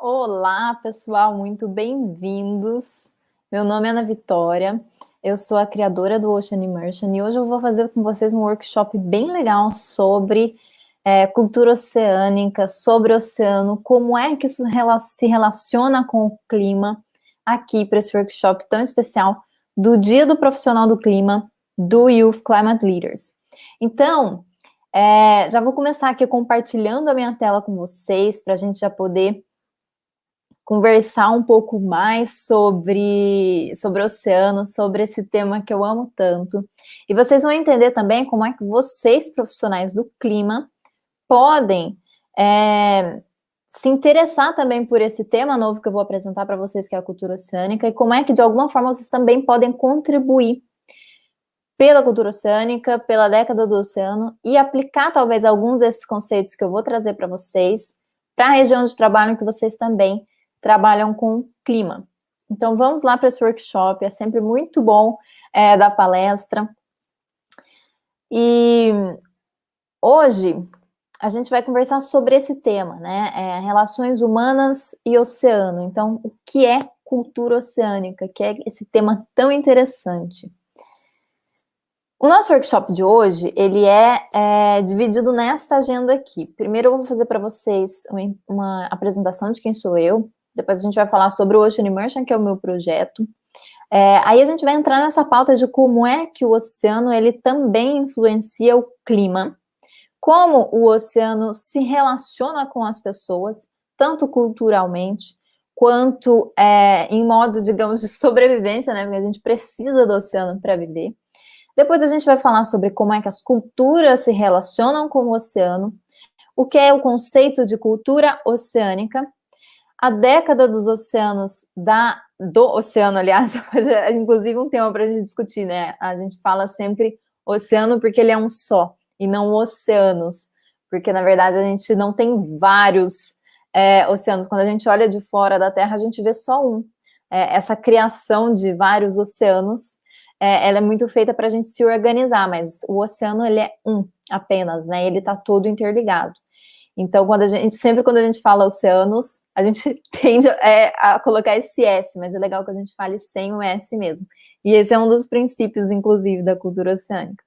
Olá, pessoal, muito bem-vindos. Meu nome é Ana Vitória, eu sou a criadora do Ocean Immersion e hoje eu vou fazer com vocês um workshop bem legal sobre cultura oceânica, sobre o oceano, como é que isso se relaciona com o clima aqui para esse workshop tão especial do Dia do Profissional do Clima, do Youth Climate Leaders. Então, já vou começar aqui compartilhando a minha tela com vocês, para a gente já poder conversar um pouco mais sobre o oceano, sobre esse tema que eu amo tanto. E vocês vão entender também como é que vocês, profissionais do clima, podem se interessar também por esse tema novo que eu vou apresentar para vocês, que é a cultura oceânica, e como é que, de alguma forma, vocês também podem contribuir pela cultura oceânica, pela década do oceano, e aplicar, talvez, alguns desses conceitos que eu vou trazer para vocês, para a região de trabalho em que vocês também trabalham com clima. Então, vamos lá para esse workshop, é sempre muito bom dar palestra. E hoje a gente vai conversar sobre esse tema, né? Relações humanas e oceano. Então, o que é cultura oceânica? Que é esse tema tão interessante. O nosso workshop de hoje, ele é dividido nesta agenda aqui. Primeiro eu vou fazer para vocês uma apresentação de quem sou eu, depois a gente vai falar sobre o Ocean Immersion, que é o meu projeto. Aí a gente vai entrar nessa pauta de como é que o oceano, ele também influencia o clima, como o oceano se relaciona com as pessoas, tanto culturalmente, quanto em modo, digamos, de sobrevivência, né, porque a gente precisa do oceano para viver. Depois a gente vai falar sobre como é que as culturas se relacionam com o oceano, o que é o conceito de cultura oceânica, a década dos oceanos, do oceano, aliás, inclusive um tema para a gente discutir, né? A gente fala sempre oceano porque ele é um só, e não oceanos, porque na verdade a gente não tem vários oceanos. Quando a gente olha de fora da Terra, a gente vê só um. Essa criação de vários oceanos, ela é muito feita para a gente se organizar, mas o oceano, ele é um apenas, né? Ele está todo interligado. Então, sempre quando a gente fala oceanos, a gente tende a colocar esse S, mas é legal que a gente fale sem o S mesmo. E esse é um dos princípios, inclusive, da cultura oceânica.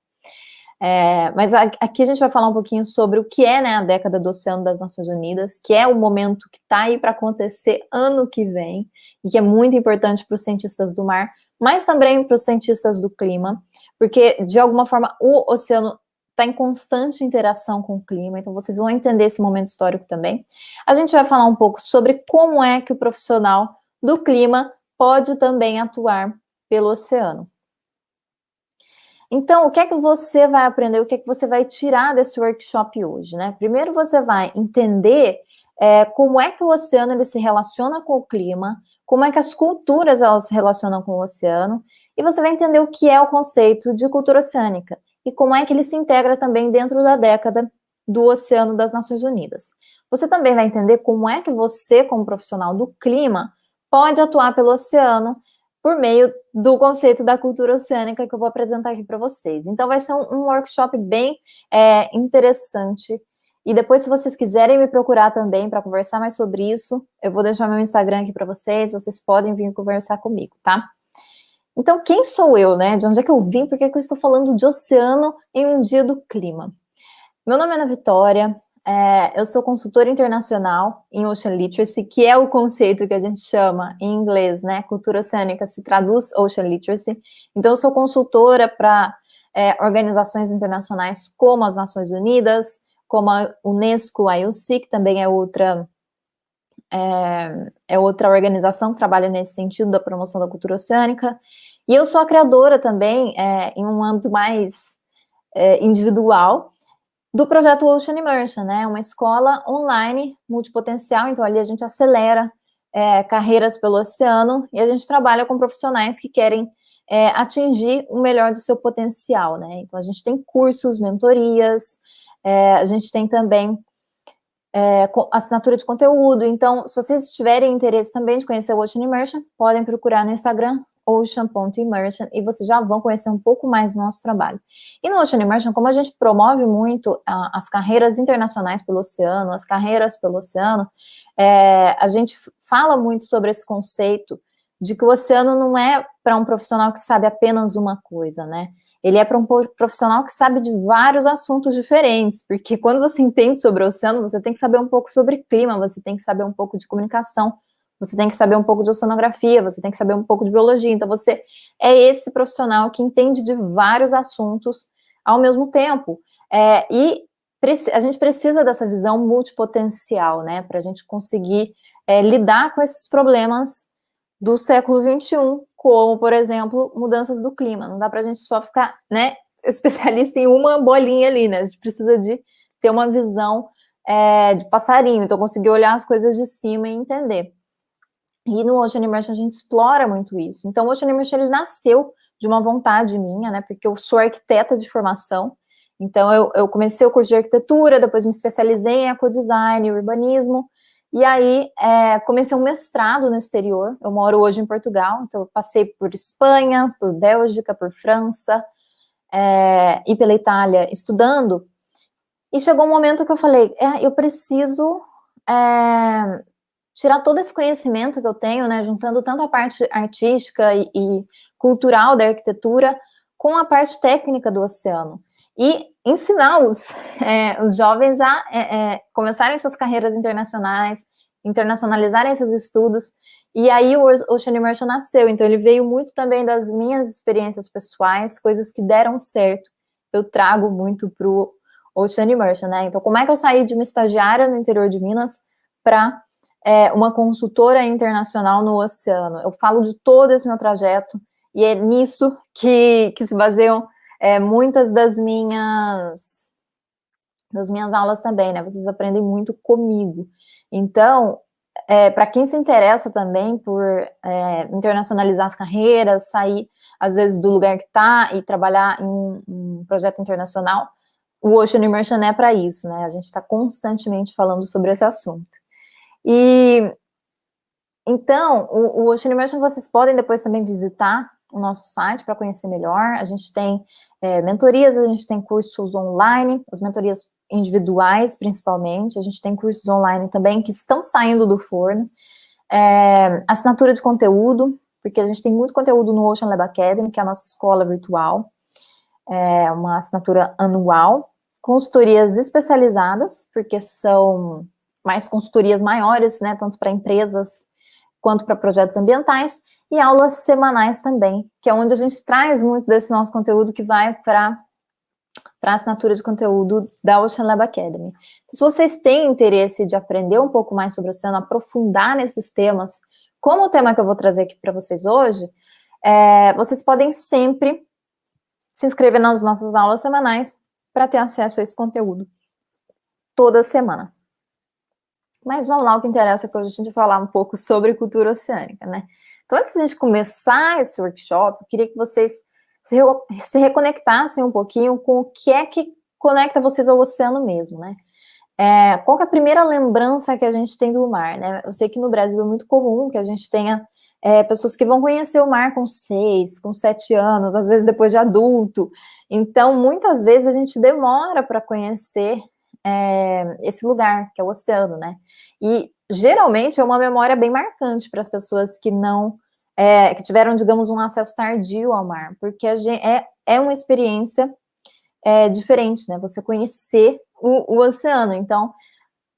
Mas aqui a gente vai falar um pouquinho sobre o que é, né, a década do Oceano das Nações Unidas, que é o momento que está aí para acontecer ano que vem, e que é muito importante para os cientistas do mar, mas também para os cientistas do clima, porque, de alguma forma, o oceano está em constante interação com o clima, então vocês vão entender esse momento histórico também. A gente vai falar um pouco sobre como é que o profissional do clima pode também atuar pelo oceano. Então, o que é que você vai aprender, o que é que você vai tirar desse workshop hoje, né? Primeiro você vai entender como é que o oceano ele se relaciona com o clima, como é que as culturas elas se relacionam com o oceano, e você vai entender o que é o conceito de cultura oceânica, e como é que ele se integra também dentro da década do Oceano das Nações Unidas. Você também vai entender como é que você, como profissional do clima, pode atuar pelo oceano, por meio do conceito da cultura oceânica que eu vou apresentar aqui para vocês. Então, vai ser um workshop bem interessante. E depois, se vocês quiserem me procurar também para conversar mais sobre isso, eu vou deixar meu Instagram aqui para vocês podem vir conversar comigo, tá? Então, quem sou eu, né? De onde é que eu vim? Por que eu estou falando de oceano em um dia do clima? Meu nome é Ana Vitória, eu sou consultora internacional em Ocean Literacy, que é o conceito que a gente chama em inglês, né? Cultura oceânica se traduz Ocean Literacy. Então, eu sou consultora para organizações internacionais como as Nações Unidas, como a Unesco, a IOC, que também é outra organização que trabalha nesse sentido da promoção da cultura oceânica. E eu sou a criadora também, em um âmbito mais individual, do projeto Ocean Immersion, né? Uma escola online multipotencial, então ali a gente acelera carreiras pelo oceano e a gente trabalha com profissionais que querem atingir o melhor do seu potencial, né? Então a gente tem cursos, mentorias, a gente tem também assinatura de conteúdo. Então, se vocês tiverem interesse também de conhecer o Ocean Immersion, podem procurar no Instagram, Ocean Ponte Immersion, e vocês já vão conhecer um pouco mais do nosso trabalho. E no Ocean Immersion, como a gente promove muito as carreiras internacionais pelo oceano, as carreiras pelo oceano, a gente fala muito sobre esse conceito de que o oceano não é para um profissional que sabe apenas uma coisa, né? Ele é para um profissional que sabe de vários assuntos diferentes, porque quando você entende sobre o oceano, você tem que saber um pouco sobre clima, você tem que saber um pouco de comunicação, você tem que saber um pouco de oceanografia, você tem que saber um pouco de biologia. Então, você é esse profissional que entende de vários assuntos ao mesmo tempo. E a gente precisa dessa visão multipotencial, né, para a gente conseguir lidar com esses problemas do século XXI, como, por exemplo, mudanças do clima. Não dá para a gente só ficar, né, especialista em uma bolinha ali, né? A gente precisa de ter uma visão de passarinho, então conseguir olhar as coisas de cima e entender. E no Ocean Immersion a gente explora muito isso. Então, o Ocean Immersion, ele nasceu de uma vontade minha, né, porque eu sou arquiteta de formação, então eu comecei o curso de arquitetura, depois me especializei em ecodesign e urbanismo, e aí comecei um mestrado no exterior. Eu moro hoje em Portugal, então eu passei por Espanha, por Bélgica, por França, e pela Itália estudando, e chegou um momento que eu falei, eu preciso tirar todo esse conhecimento que eu tenho, né, juntando tanto a parte artística e cultural da arquitetura com a parte técnica do oceano, e ensinar os jovens a começarem suas carreiras internacionais, internacionalizarem seus estudos, e aí o Ocean Immersion nasceu. Então ele veio muito também das minhas experiências pessoais, coisas que deram certo, eu trago muito para o Ocean Immersion, né, então como é que eu saí de uma estagiária no interior de Minas para uma consultora internacional no oceano? Eu falo de todo esse meu trajeto, e é nisso que se baseiam muitas das minhas aulas também, né? Vocês aprendem muito comigo. Então, para quem se interessa também por internacionalizar as carreiras, sair, às vezes, do lugar que está e trabalhar em um projeto internacional, o Ocean Immersion é para isso, né? A gente está constantemente falando sobre esse assunto. E então, o Ocean Immersion, vocês podem depois também visitar o nosso site para conhecer melhor. A gente tem mentorias, a gente tem cursos online, as mentorias individuais, principalmente. A gente tem cursos online também que estão saindo do forno. Assinatura de conteúdo, porque a gente tem muito conteúdo no Ocean Lab Academy, que é a nossa escola virtual. É uma assinatura anual. Consultorias especializadas, porque são mais consultorias maiores, né, tanto para empresas quanto para projetos ambientais, e aulas semanais também, que é onde a gente traz muito desse nosso conteúdo que vai para a assinatura de conteúdo da Ocean Lab Academy. Se vocês têm interesse de aprender um pouco mais sobre o oceano, aprofundar nesses temas, como o tema que eu vou trazer aqui para vocês hoje, vocês podem sempre se inscrever nas nossas aulas semanais para ter acesso a esse conteúdo toda semana. Mas vamos lá, o que interessa é que hoje a gente vai falar um pouco sobre cultura oceânica, né? Então, antes de a gente começar esse workshop, eu queria que vocês se reconectassem um pouquinho com o que é que conecta vocês ao oceano mesmo, né? Qual que é a primeira lembrança que a gente tem do mar, né? Eu sei que no Brasil é muito comum que a gente tenha pessoas que vão conhecer o mar com 6, com 7 anos, às vezes depois de adulto. Então, muitas vezes a gente demora para conhecer esse lugar, que é o oceano, né? E geralmente é uma memória bem marcante para as pessoas que não, que tiveram, digamos, um acesso tardio ao mar, porque é uma experiência diferente, né? Você conhecer o oceano. Então,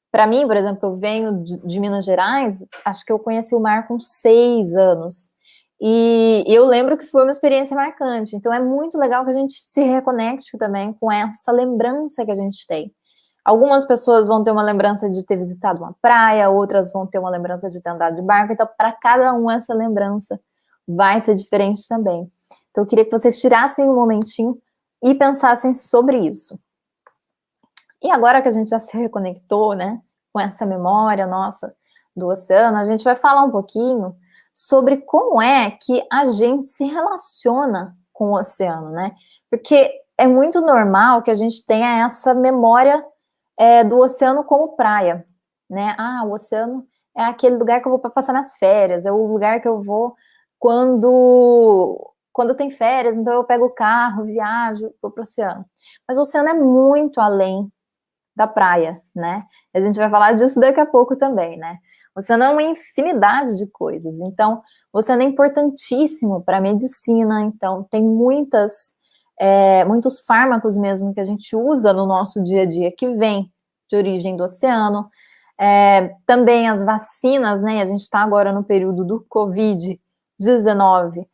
para mim, por exemplo, eu venho de Minas Gerais, acho que eu conheci o mar com 6 anos. E eu lembro que foi uma experiência marcante. Então, é muito legal que a gente se reconecte também com essa lembrança que a gente tem. Algumas pessoas vão ter uma lembrança de ter visitado uma praia, outras vão ter uma lembrança de ter andado de barco. Então, para cada um, essa lembrança vai ser diferente também. Então, eu queria que vocês tirassem um momentinho e pensassem sobre isso. E agora que a gente já se reconectou, né, com essa memória nossa do oceano, a gente vai falar um pouquinho sobre como é que a gente se relaciona com o oceano, né? Porque é muito normal que a gente tenha essa memória do oceano como praia, né? O oceano é aquele lugar que eu vou para passar minhas férias, é o lugar que eu vou quando tem férias, então eu pego o carro, viajo, vou para o oceano. Mas o oceano é muito além da praia, né? A gente vai falar disso daqui a pouco também, né? O oceano é uma infinidade de coisas. Então, o oceano é importantíssimo para a medicina. Então, tem muitos fármacos mesmo que a gente usa no nosso dia a dia que vem de origem do oceano. Também as vacinas, né? A gente está agora no período do Covid-19.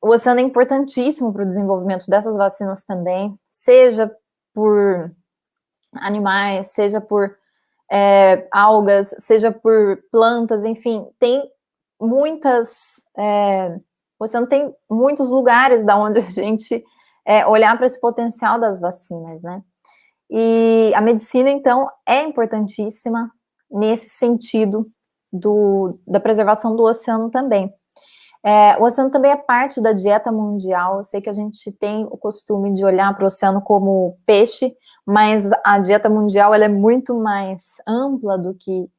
O oceano é importantíssimo para o desenvolvimento dessas vacinas também, seja por animais, seja por algas, seja por plantas, enfim, tem muitas. O oceano tem muitos lugares da onde a gente olhar para esse potencial das vacinas, né? E a medicina, então, é importantíssima nesse sentido da preservação do oceano também. O oceano também é parte da dieta mundial. Eu sei que a gente tem o costume de olhar para o oceano como peixe, mas a dieta mundial ela é muito mais ampla do que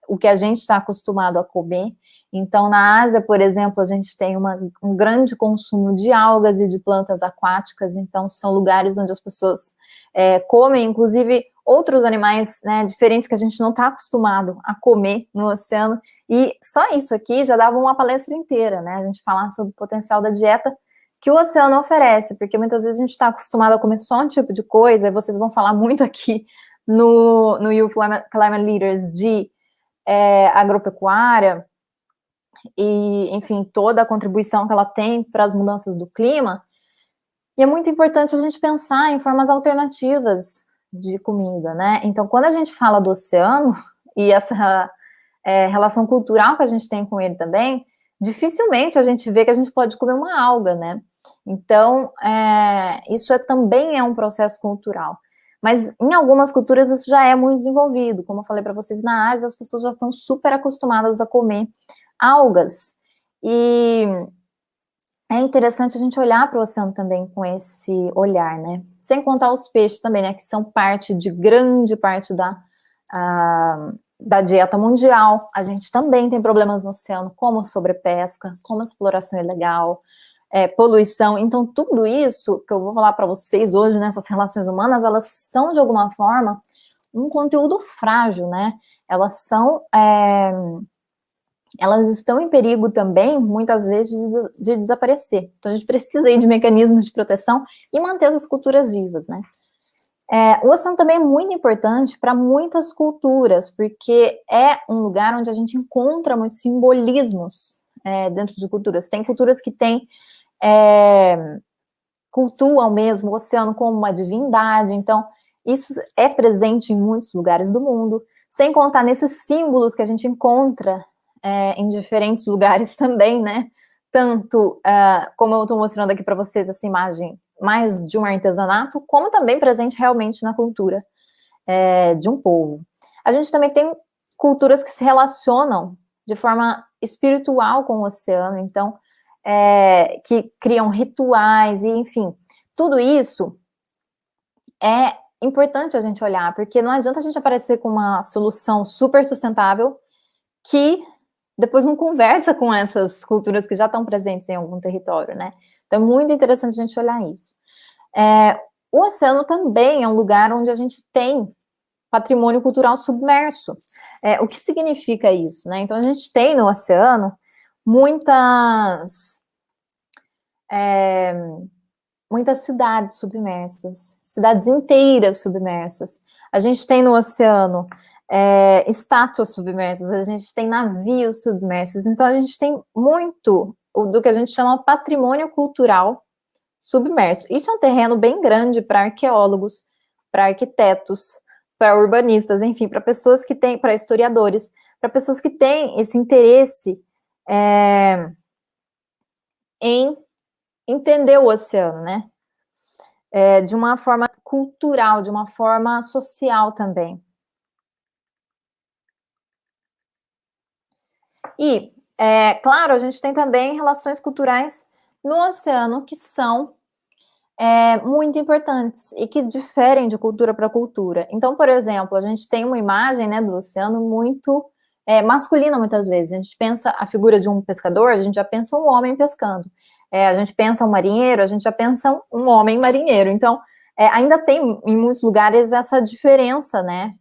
o que a gente está acostumado a comer. Então, na Ásia, por exemplo, a gente tem um grande consumo de algas e de plantas aquáticas. Então, são lugares onde as pessoas comem, inclusive, outros animais, né, diferentes que a gente não está acostumado a comer no oceano. E só isso aqui já dava uma palestra inteira, né? A gente falar sobre o potencial da dieta que o oceano oferece, porque muitas vezes a gente está acostumado a comer só um tipo de coisa, e vocês vão falar muito aqui no Youth Climate Leaders de agropecuária, e, enfim, toda a contribuição que ela tem para as mudanças do clima. E é muito importante a gente pensar em formas alternativas de comida, né? Então, quando a gente fala do oceano, e essa relação cultural que a gente tem com ele também, dificilmente a gente vê que a gente pode comer uma alga, né? Então, isso também é um processo cultural. Mas em algumas culturas isso já é muito desenvolvido. Como eu falei para vocês, na Ásia as pessoas já estão super acostumadas a comer algas. E é interessante a gente olhar para o oceano também com esse olhar, né? Sem contar os peixes também, né? Que são grande parte da dieta mundial. A gente também tem problemas no oceano, como sobrepesca, como exploração ilegal, poluição. Então, tudo isso que eu vou falar para vocês hoje nessas relações humanas, elas são, de alguma forma, um conteúdo frágil, né? Elas estão em perigo também, muitas vezes, de desaparecer. Então, a gente precisa aí de mecanismos de proteção e manter essas culturas vivas, né? O oceano também é muito importante para muitas culturas, porque é um lugar onde a gente encontra muitos simbolismos dentro de culturas. Tem culturas que cultuam mesmo o oceano como uma divindade, então isso é presente em muitos lugares do mundo, sem contar nesses símbolos que a gente encontra em diferentes lugares também, né? Tanto, como eu estou mostrando aqui para vocês essa imagem mais de um artesanato, como também presente realmente na cultura de um povo. A gente também tem culturas que se relacionam de forma espiritual com o oceano, então, que criam rituais, e enfim, tudo isso é importante a gente olhar, porque não adianta a gente aparecer com uma solução super sustentável que depois não conversa com essas culturas que já estão presentes em algum território, né? Então é muito interessante a gente olhar isso. O oceano também é um lugar onde a gente tem patrimônio cultural submerso. O que significa isso, né? Então a gente tem no oceano muitas cidades submersas, cidades inteiras submersas. A gente tem no oceano estátuas submersas, a gente tem navios submersos, então a gente tem muito do que a gente chama patrimônio cultural submerso. Isso é um terreno bem grande para arqueólogos, para arquitetos, para urbanistas, enfim, para pessoas que têm, para historiadores, para pessoas que têm esse interesse em entender o oceano, né? De uma forma cultural, de uma forma social também. E, claro, a gente tem também relações culturais no oceano que são muito importantes e que diferem de cultura para cultura. Então, por exemplo, a gente tem uma imagem, né, do oceano muito masculina, muitas vezes. A gente pensa a figura de um pescador, a gente já pensa um homem pescando. A gente pensa um marinheiro, a gente já pensa um homem marinheiro. Então, ainda tem, em muitos lugares, essa diferença, né?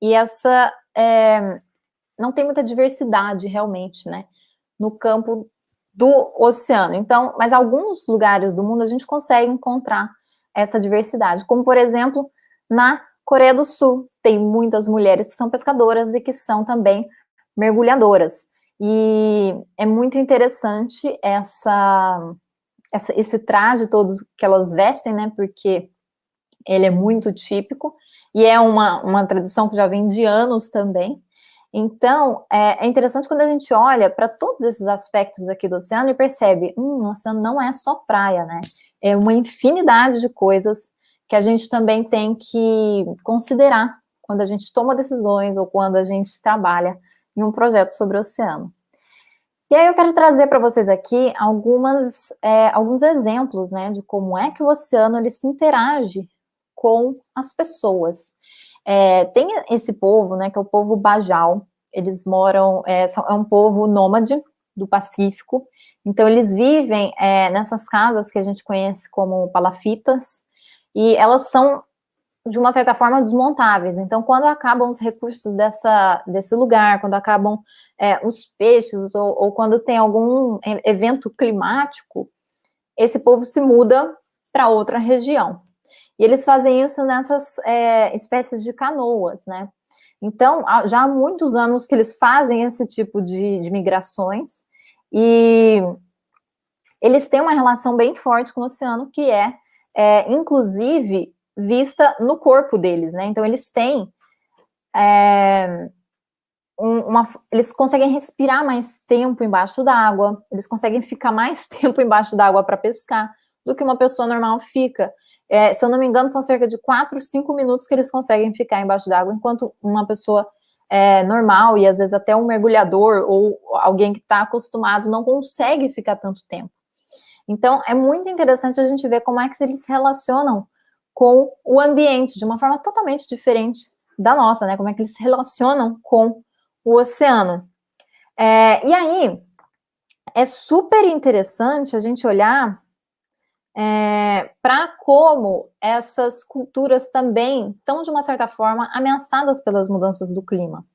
E essa... não tem muita diversidade, realmente, né? No campo do oceano. Então, mas alguns lugares do mundo a gente consegue encontrar essa diversidade, como, por exemplo, na Coreia do Sul, tem muitas mulheres que são pescadoras e que são também mergulhadoras. E é muito interessante esse traje todo que elas vestem, né? Porque ele é muito típico e é uma tradição que já vem de anos também. Então, é interessante quando a gente olha para todos esses aspectos aqui do oceano e percebe, o oceano não é só praia, né? É uma infinidade de coisas que a gente também tem que considerar quando a gente toma decisões ou quando a gente trabalha em um projeto sobre o oceano. E aí eu quero trazer para vocês aqui alguns exemplos, né, de como é que o oceano ele se interage com as pessoas. Tem esse povo, né, que é o povo Bajau. Eles moram, é um povo nômade do Pacífico. Então eles vivem nessas casas que a gente conhece como palafitas, e elas são de uma certa forma desmontáveis. Então, quando acabam os recursos desse lugar, quando acabam os peixes, ou quando tem algum evento climático, esse povo se muda para outra região. E eles fazem isso nessas espécies de canoas, né? Então, já há muitos anos que eles fazem esse tipo de migrações, e eles têm uma relação bem forte com o oceano, que inclusive, vista no corpo deles, né? Então, eles têm eles conseguem respirar mais tempo embaixo d'água, eles conseguem ficar mais tempo embaixo d'água para pescar do que uma pessoa normal fica. Se eu não me engano, são cerca de 4, 5 minutos que eles conseguem ficar embaixo d'água, enquanto uma pessoa normal, e às vezes até um mergulhador ou alguém que está acostumado não consegue ficar tanto tempo. Então, é muito interessante a gente ver como é que eles se relacionam com o ambiente, de uma forma totalmente diferente da nossa, né? Como é que eles se relacionam com o oceano. E aí, é super interessante a gente olhar para como essas culturas também estão, de uma certa forma, ameaçadas pelas mudanças do clima.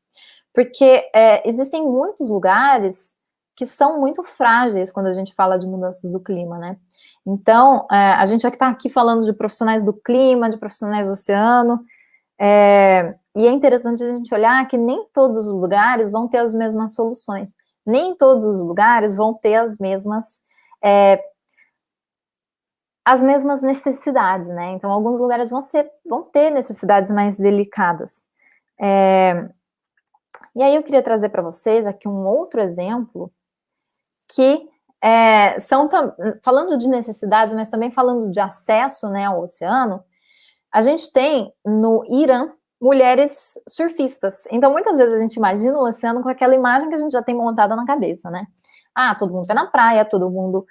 Porque existem muitos lugares que são muito frágeis quando a gente fala de mudanças do clima, né? Então, a gente já está aqui falando de profissionais do clima, de profissionais do oceano, e é interessante a gente olhar que nem todos os lugares vão ter as mesmas soluções, nem todos os lugares vão ter as mesmas necessidades, né? Então, alguns lugares vão ter necessidades mais delicadas. E aí eu queria trazer para vocês aqui um outro exemplo, que falando de necessidades, mas também falando de acesso, né, ao oceano. A gente tem no Irã mulheres surfistas. Então, muitas vezes a gente imagina o oceano com aquela imagem que a gente já tem montada na cabeça, né? Todo mundo vai na praia, todo mundo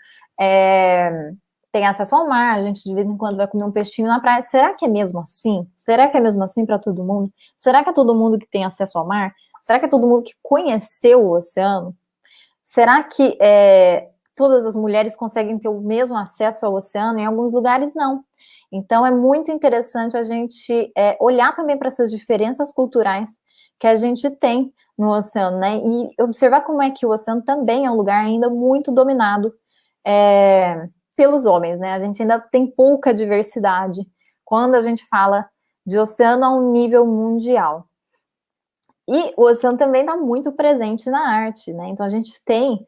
tem acesso ao mar, a gente de vez em quando vai comer um peixinho na praia. Será que é mesmo assim? Será que é mesmo assim para todo mundo? Será que é todo mundo que tem acesso ao mar? Será que é todo mundo que conheceu o oceano? Será que todas as mulheres conseguem ter o mesmo acesso ao oceano? Em alguns lugares, não. Então, é muito interessante a gente olhar também para essas diferenças culturais que a gente tem no oceano, né? E observar como é que o oceano também é um lugar ainda muito dominado pelos homens, né? A gente ainda tem pouca diversidade quando a gente fala de oceano a um nível mundial. E o oceano também está muito presente na arte, né? Então, a gente tem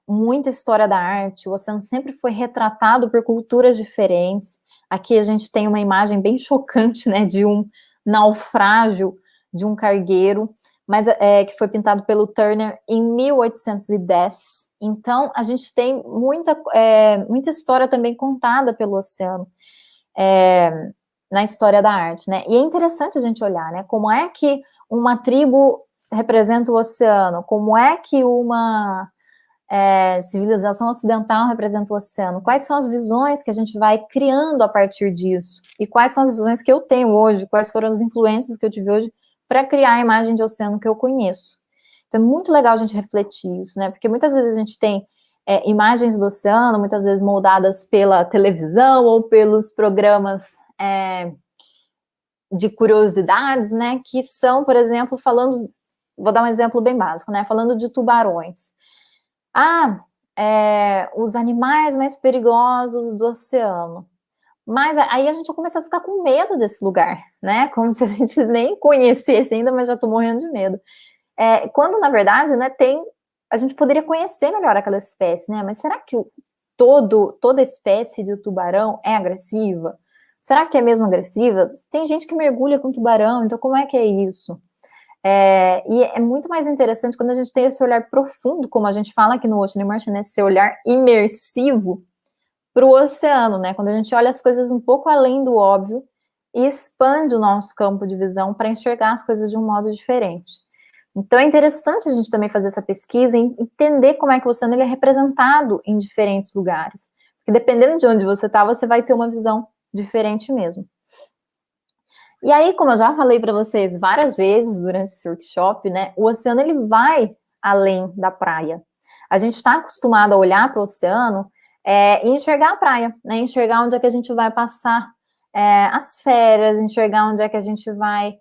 muita história da arte, o oceano sempre foi retratado por culturas diferentes. Aqui a gente tem uma imagem bem chocante, né, de um naufrágio de um cargueiro, mas que foi pintado pelo Turner em 1810. Então, a gente tem muita história também contada pelo oceano na história da arte, né? E é interessante a gente olhar, né, como é que uma tribo representa o oceano, como é que uma civilização ocidental representa o oceano, quais são as visões que a gente vai criando a partir disso, e quais são as visões que eu tenho hoje, quais foram as influências que eu tive hoje para criar a imagem de oceano que eu conheço. Então, é muito legal a gente refletir isso, né? Porque muitas vezes a gente tem imagens do oceano, muitas vezes moldadas pela televisão ou pelos programas de curiosidades, né? Que são, por exemplo, falando... Vou dar um exemplo bem básico, né? Falando de tubarões. Os animais mais perigosos do oceano. Mas aí a gente já começa a ficar com medo desse lugar, né? Como se a gente nem conhecesse ainda, mas já tô morrendo de medo. Quando, na verdade, né, a gente poderia conhecer melhor aquela espécie, né? Mas será que toda espécie de tubarão é agressiva? Será que é mesmo agressiva? Tem gente que mergulha com tubarão, então como é que é isso? E é muito mais interessante quando a gente tem esse olhar profundo, como a gente fala aqui no Ocean Immersion, né? Esse olhar imersivo para o oceano, né? Quando a gente olha as coisas um pouco além do óbvio e expande o nosso campo de visão para enxergar as coisas de um modo diferente. Então, é interessante a gente também fazer essa pesquisa e entender como é que o oceano ele é representado em diferentes lugares. Porque dependendo de onde você está, você vai ter uma visão diferente mesmo. E aí, como eu já falei para vocês várias vezes durante esse workshop, né, o oceano ele vai além da praia. A gente está acostumado a olhar para o oceano e enxergar a praia, né, enxergar onde é que a gente vai passar as férias, enxergar onde é que a gente vai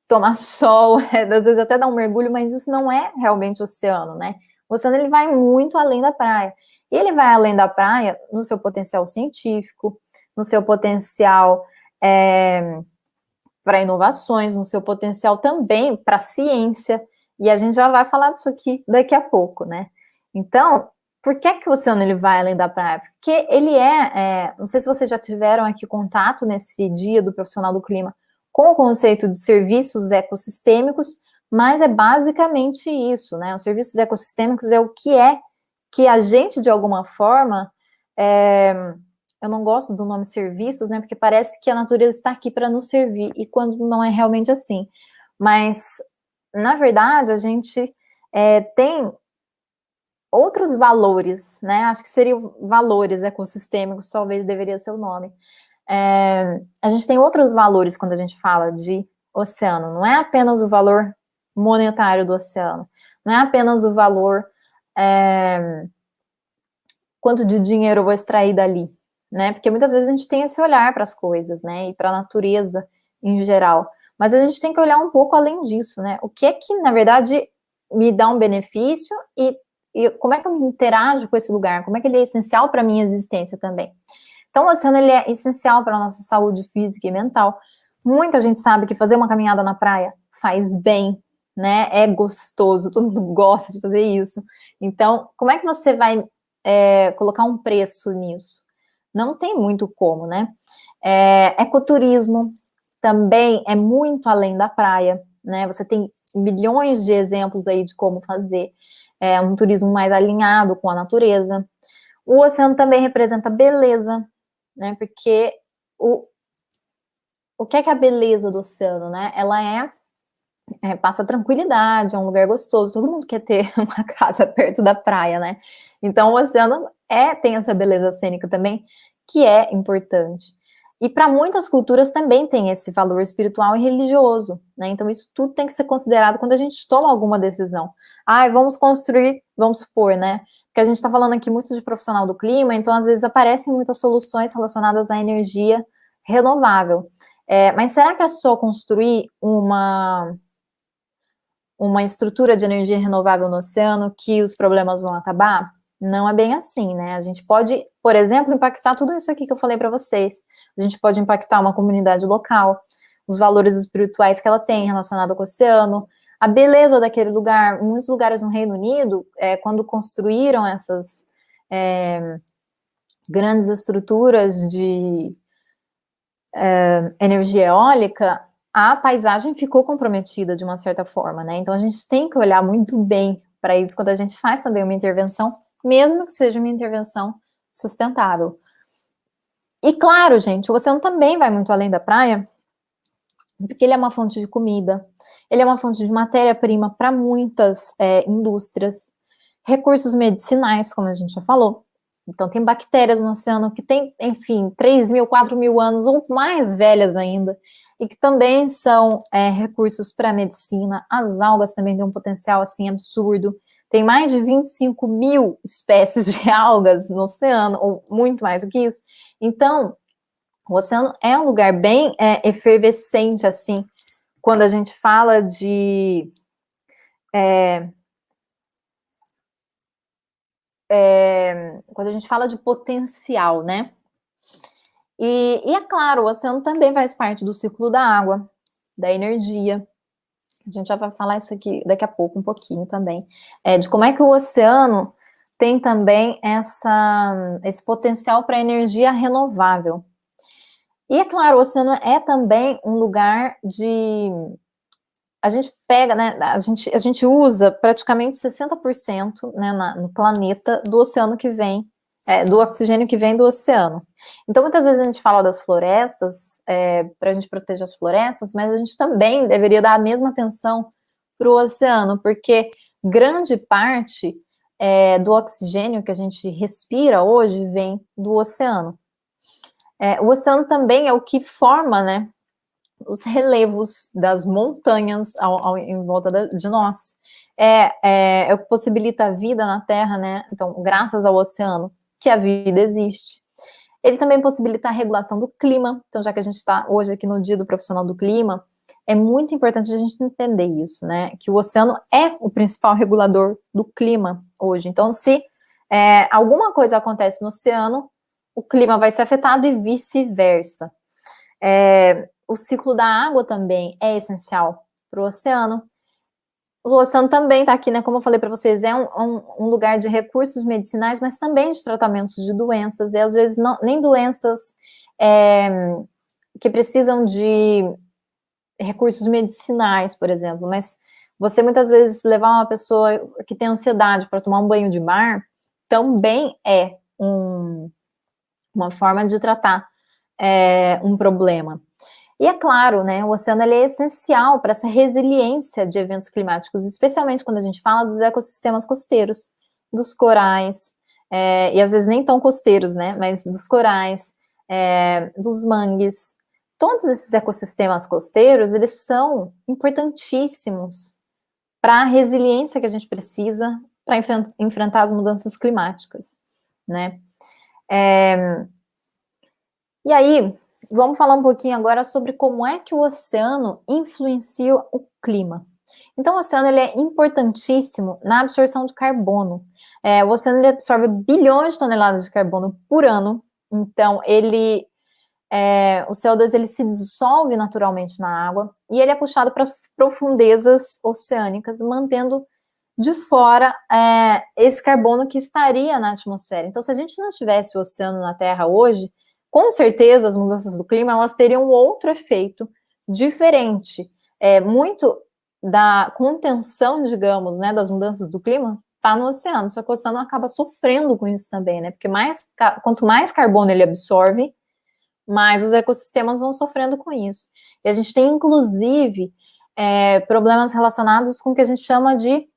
tomar sol, às vezes até dar um mergulho, mas isso não é realmente o oceano, né? O oceano ele vai muito além da praia. E ele vai além da praia no seu potencial científico, no seu potencial para inovações, no seu potencial também para ciência, e a gente já vai falar disso aqui daqui a pouco, né? Então, por que o oceano ele vai além da praia? Porque ele não sei se vocês já tiveram aqui contato nesse dia do profissional do clima com o conceito de serviços ecossistêmicos, mas é basicamente isso, né? Os serviços ecossistêmicos é o que a gente, de alguma forma, eu não gosto do nome serviços, né, porque parece que a natureza está aqui para nos servir, e quando não é realmente assim. Mas, na verdade, a gente tem outros valores, né, acho que seriam valores ecossistêmicos, talvez deveria ser o nome. A gente tem outros valores quando a gente fala de oceano, não é apenas o valor monetário do oceano, não é apenas o valor quanto de dinheiro eu vou extrair dali, né? Porque muitas vezes a gente tem esse olhar para as coisas, né? E para a natureza em geral. Mas a gente tem que olhar um pouco além disso, né? O que é que, na verdade, me dá um benefício e como é que eu me interajo com esse lugar? Como é que ele é essencial para a minha existência também? Então, o oceano ele é essencial para a nossa saúde física e mental. Muita gente sabe que fazer uma caminhada na praia faz bem, né? É gostoso, todo mundo gosta de fazer isso. Então, como é que você vai colocar um preço nisso? Não tem muito como, né? Ecoturismo também é muito além da praia, né? Você tem milhões de exemplos aí de como fazer um turismo mais alinhado com a natureza. O oceano também representa beleza, né? Porque o que é a beleza do oceano, né? Ela passa tranquilidade, é um lugar gostoso, todo mundo quer ter uma casa perto da praia, né? Então o oceano tem essa beleza cênica também, que é importante. E para muitas culturas também tem esse valor espiritual e religioso, né? Então isso tudo tem que ser considerado quando a gente toma alguma decisão. Vamos construir, vamos supor, né? Porque a gente está falando aqui muito de profissional do clima, então às vezes aparecem muitas soluções relacionadas à energia renovável. Mas será que é só construir uma estrutura de energia renovável no oceano que os problemas vão acabar? Não é bem assim, né? A gente pode, por exemplo, impactar tudo isso aqui que eu falei para vocês. A gente pode impactar uma comunidade local, os valores espirituais que ela tem relacionado com o oceano, a beleza daquele lugar. Em muitos lugares no Reino Unido, quando construíram essas grandes estruturas de energia eólica, a paisagem ficou comprometida de uma certa forma, né? Então a gente tem que olhar muito bem para isso quando a gente faz também uma intervenção, mesmo que seja uma intervenção sustentável. E claro, gente, o oceano também vai muito além da praia, porque ele é uma fonte de comida, ele é uma fonte de matéria-prima para muitas indústrias, recursos medicinais, como a gente já falou, Então, tem bactérias no oceano que tem, enfim, 3.000, 4.000 anos ou mais velhas ainda, e que também são recursos para a medicina. As algas também têm um potencial, assim, absurdo. Tem mais de 25.000 espécies de algas no oceano, ou muito mais do que isso. Então, o oceano é um lugar bem efervescente, assim, quando a gente fala de quando a gente fala de potencial, né? E é claro, o oceano também faz parte do ciclo da água, da energia. A gente já vai falar isso aqui daqui a pouco, um pouquinho também, de como é que o oceano tem também esse potencial para energia renovável. E é claro, o oceano é também um lugar de... A gente pega, né, a gente usa praticamente 60%, né, no planeta do oceano que vem, do oxigênio que vem do oceano. Então, muitas vezes a gente fala das florestas, para a gente proteger as florestas, mas a gente também deveria dar a mesma atenção para o oceano, porque grande parte do oxigênio que a gente respira hoje vem do oceano. O oceano também é o que forma, né, os relevos das montanhas em volta de nós. É o que possibilita a vida na Terra, né? Então, graças ao oceano, que a vida existe. Ele também possibilita a regulação do clima. Então, já que a gente está hoje aqui no Dia do Profissional do Clima, é muito importante a gente entender isso, né? Que o oceano é o principal regulador do clima hoje. Então, se alguma coisa acontece no oceano, o clima vai ser afetado e vice-versa. O ciclo da água também é essencial para o oceano. O oceano também está aqui, né? Como eu falei para vocês, é um lugar de recursos medicinais, mas também de tratamentos de doenças, e às vezes nem doenças que precisam de recursos medicinais, por exemplo, mas você muitas vezes levar uma pessoa que tem ansiedade para tomar um banho de mar também é uma forma de tratar um problema. E é claro, né, o oceano ele é essencial para essa resiliência de eventos climáticos, especialmente quando a gente fala dos ecossistemas costeiros, dos corais, e às vezes nem tão costeiros, né, mas dos corais, dos mangues. Todos esses ecossistemas costeiros, eles são importantíssimos para a resiliência que a gente precisa para enfrentar as mudanças climáticas, né. E aí, vamos falar um pouquinho agora sobre como é que o oceano influencia o clima. Então, o oceano ele é importantíssimo na absorção de carbono. O oceano ele absorve bilhões de toneladas de carbono por ano. Então, o CO2 ele se dissolve naturalmente na água e ele é puxado para as profundezas oceânicas, mantendo de fora esse carbono que estaria na atmosfera. Então, se a gente não tivesse o oceano na Terra hoje, com certeza as mudanças do clima elas teriam outro efeito diferente. Muito da contenção, digamos, né, das mudanças do clima está no oceano, só que o oceano acaba sofrendo com isso também, né? Porque quanto mais carbono ele absorve, mais os ecossistemas vão sofrendo com isso. E a gente tem, inclusive, problemas relacionados com o que a gente chama de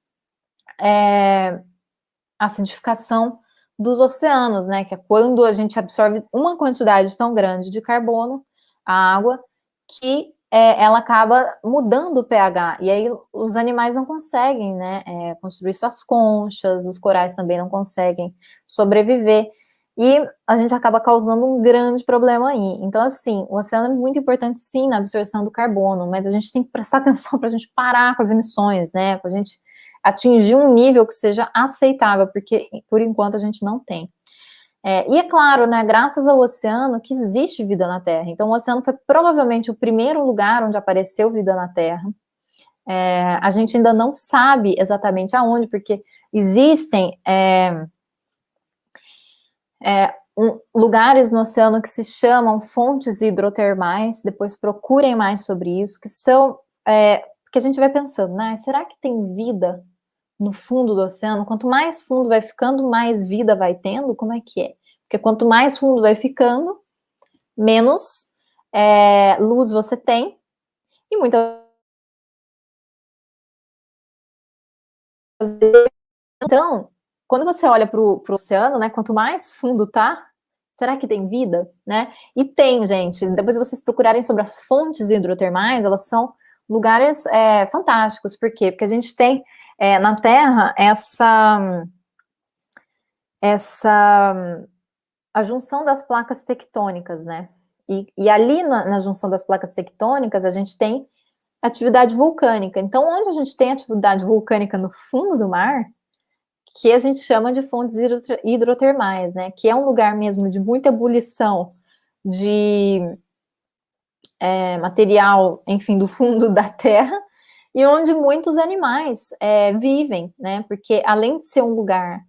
acidificação dos oceanos, né, que é quando a gente absorve uma quantidade tão grande de carbono, a água, que ela acaba mudando o pH, e aí os animais não conseguem, né, construir suas conchas, os corais também não conseguem sobreviver, e a gente acaba causando um grande problema aí. Então, assim, o oceano é muito importante, sim, na absorção do carbono, mas a gente tem que prestar atenção para a gente parar com as emissões, né, para a gente atingir um nível que seja aceitável, porque, por enquanto, a gente não tem. E é claro, né, graças ao oceano que existe vida na Terra. Então, o oceano foi provavelmente o primeiro lugar onde apareceu vida na Terra. A gente ainda não sabe exatamente aonde, porque existem lugares no oceano que se chamam fontes hidrotermais, depois procurem mais sobre isso, que são... porque a gente vai pensando, né, será que tem vida no fundo do oceano? Quanto mais fundo vai ficando, mais vida vai tendo? Como é que é? Porque quanto mais fundo vai ficando, menos luz você tem, e muitas vezes, então, quando você olha para o oceano, né, quanto mais fundo tá, será que tem vida, né? E tem, gente. Depois vocês procurarem sobre as fontes hidrotermais, elas são lugares fantásticos. Por quê? Porque a gente tem na Terra a junção das placas tectônicas, né? E ali na junção das placas tectônicas, a gente tem atividade vulcânica. Então, onde a gente tem atividade vulcânica no fundo do mar, que a gente chama de fontes hidrotermais, né? Que é um lugar mesmo de muita ebulição de material, enfim, do fundo da Terra, e onde muitos animais vivem, né? Porque além de ser um lugar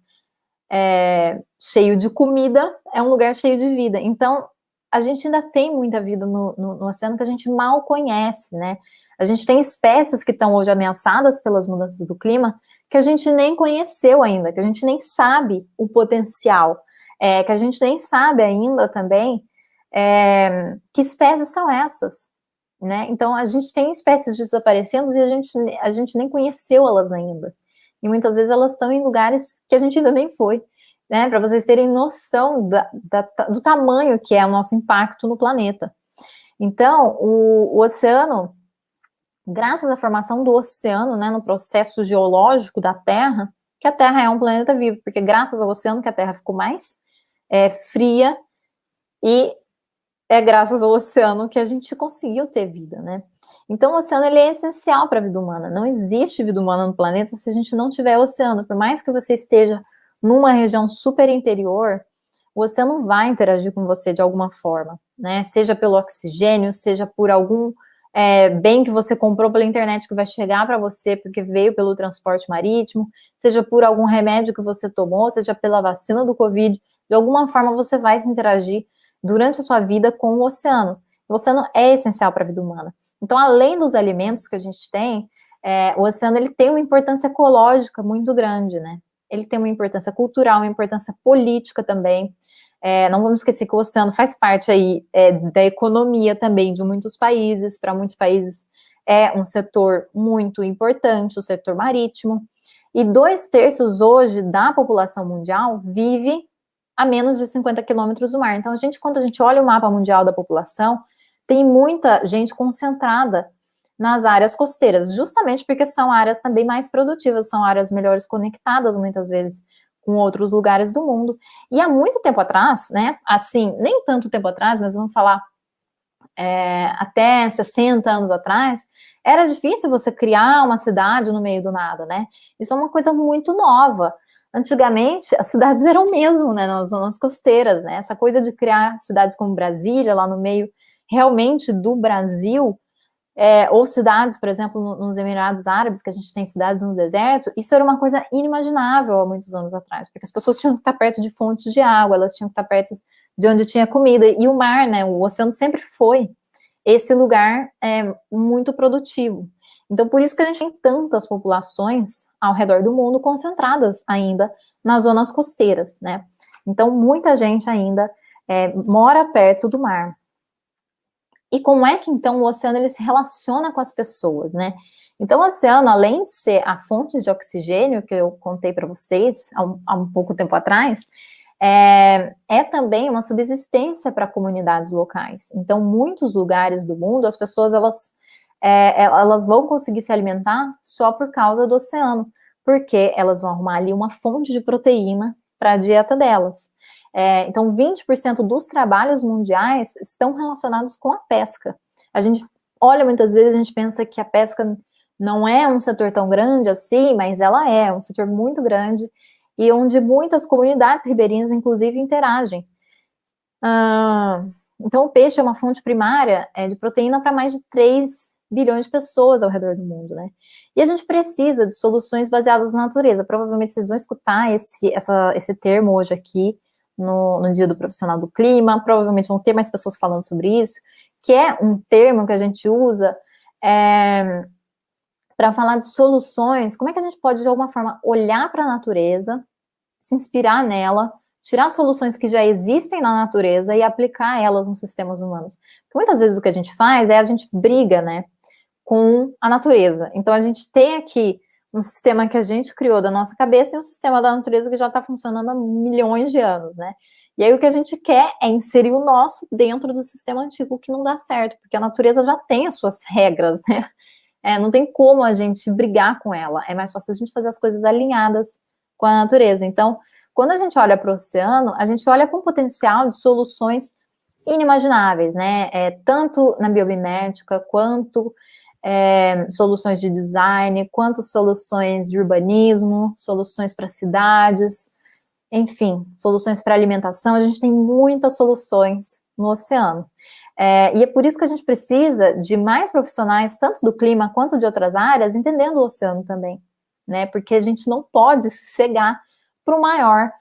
cheio de comida, é um lugar cheio de vida. Então, a gente ainda tem muita vida no oceano que a gente mal conhece, né? A gente tem espécies que estão hoje ameaçadas pelas mudanças do clima que a gente nem conheceu ainda, que a gente nem sabe o potencial, que a gente nem sabe ainda também que espécies são essas, né? Então, a gente tem espécies desaparecendo e a gente nem conheceu elas ainda. E muitas vezes elas estão em lugares que a gente ainda nem foi, né? Para vocês terem noção do tamanho que é o nosso impacto no planeta. Então, o oceano, graças à formação do oceano, né, no processo geológico da Terra, que a Terra é um planeta vivo, porque graças ao oceano que a Terra ficou mais fria, e é graças ao oceano que a gente conseguiu ter vida, né? Então, o oceano ele é essencial para a vida humana. Não existe vida humana no planeta se a gente não tiver oceano. Por mais que você esteja numa região super interior, o oceano vai interagir com você de alguma forma, né? Seja pelo oxigênio, seja por algum bem que você comprou pela internet que vai chegar para você porque veio pelo transporte marítimo, seja por algum remédio que você tomou, seja pela vacina do Covid, de alguma forma você vai se interagir durante a sua vida com o oceano. O oceano é essencial para a vida humana. Então, além dos alimentos que a gente tem, o oceano ele tem uma importância ecológica muito grande, né? Ele tem uma importância cultural, uma importância política também. Não vamos esquecer que o oceano faz parte aí da economia também de muitos países. Para muitos países é um setor muito importante, o setor marítimo. E 2/3 hoje da população mundial vive a menos de 50 quilômetros do mar. Então, quando a gente olha o mapa mundial da população, tem muita gente concentrada nas áreas costeiras, justamente porque são áreas também mais produtivas, são áreas melhores conectadas, muitas vezes, com outros lugares do mundo. E há muito tempo atrás, né, assim, nem tanto tempo atrás, mas vamos falar até 60 anos atrás, era difícil você criar uma cidade no meio do nada, né? Isso é uma coisa muito nova. Antigamente, as cidades eram mesmo, né, nas zonas costeiras, né? Essa coisa de criar cidades como Brasília, lá no meio realmente do Brasil, ou cidades, por exemplo, nos Emirados Árabes, que a gente tem cidades no deserto, isso era uma coisa inimaginável há muitos anos atrás, porque as pessoas tinham que estar perto de fontes de água, elas tinham que estar perto de onde tinha comida, e o mar, né, o oceano sempre foi esse lugar muito produtivo. Então, por isso que a gente tem tantas populações ao redor do mundo concentradas ainda nas zonas costeiras, né? Então, muita gente ainda mora perto do mar. E como é que, então, o oceano ele se relaciona com as pessoas, né? Então, o oceano, além de ser a fonte de oxigênio, que eu contei para vocês há um pouco tempo atrás, é também uma subsistência para comunidades locais. Então, muitos lugares do mundo, as pessoas, elas vão conseguir se alimentar só por causa do oceano, porque elas vão arrumar ali uma fonte de proteína para a dieta delas. Então, 20% dos trabalhos mundiais estão relacionados com a pesca. A gente olha, muitas vezes, a gente pensa que a pesca não é um setor tão grande assim, mas ela é um setor muito grande e onde muitas comunidades ribeirinhas, inclusive, interagem. Então, o peixe é uma fonte primária de proteína para mais de 3 bilhões de pessoas ao redor do mundo, né? E a gente precisa de soluções baseadas na natureza. Provavelmente vocês vão escutar esse termo hoje aqui, no Dia do Profissional do Clima, provavelmente vão ter mais pessoas falando sobre isso, que é um termo que a gente usa para falar de soluções, como é que a gente pode, de alguma forma, olhar para a natureza, se inspirar nela, tirar soluções que já existem na natureza e aplicar elas nos sistemas humanos. Porque muitas vezes o que a gente faz a gente briga, né, com a natureza. Então, a gente tem aqui um sistema que a gente criou da nossa cabeça e um sistema da natureza que já está funcionando há milhões de anos, né? E aí o que a gente quer é inserir o nosso dentro do sistema antigo, que não dá certo, porque a natureza já tem as suas regras, né? Não tem como a gente brigar com ela, é mais fácil a gente fazer as coisas alinhadas com a natureza. Então, quando a gente olha para o oceano, a gente olha com potencial de soluções inimagináveis, né? Tanto na biomimética, quanto soluções de design, quanto soluções de urbanismo, soluções para cidades, enfim, soluções para alimentação. A gente tem muitas soluções no oceano. E é por isso que a gente precisa de mais profissionais, tanto do clima quanto de outras áreas, entendendo o oceano também, né? Porque a gente não pode se cegar para o maior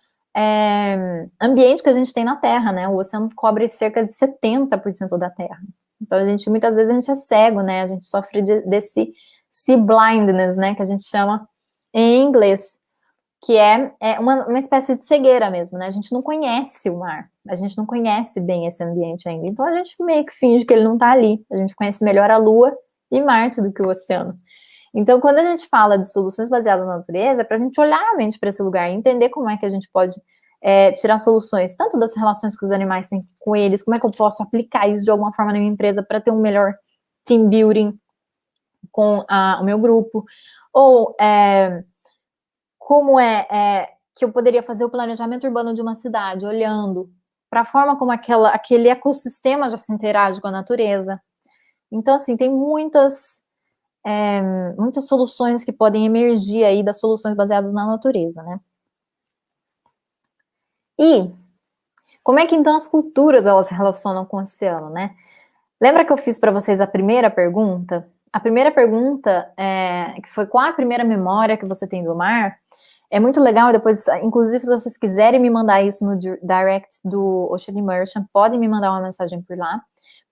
ambiente que a gente tem na Terra, né? O oceano cobre cerca de 70% da Terra. Então, muitas vezes a gente é cego, né? A gente sofre desse sea blindness, né? Que a gente chama em inglês, que é uma espécie de cegueira mesmo, né? A gente não conhece o mar, a gente não conhece bem esse ambiente ainda. Então, a gente meio que finge que ele não tá ali. A gente conhece melhor a Lua e Marte do que o oceano. Então, quando a gente fala de soluções baseadas na natureza, é para a gente olhar a mente para esse lugar e entender como é que a gente pode tirar soluções, tanto das relações que os animais têm com eles, como é que eu posso aplicar isso de alguma forma na minha empresa para ter um melhor team building com o meu grupo, ou como que eu poderia fazer o planejamento urbano de uma cidade, olhando para a forma como aquele ecossistema já se interage com a natureza. Então, assim, tem muitas soluções que podem emergir aí das soluções baseadas na natureza, né? E como é que, então, as culturas, elas se relacionam com o oceano, né? Lembra que eu fiz para vocês a primeira pergunta? A primeira pergunta, que foi qual a primeira memória que você tem do mar? É muito legal, e depois, inclusive, se vocês quiserem me mandar isso no direct do Ocean Immersion, podem me mandar uma mensagem por lá,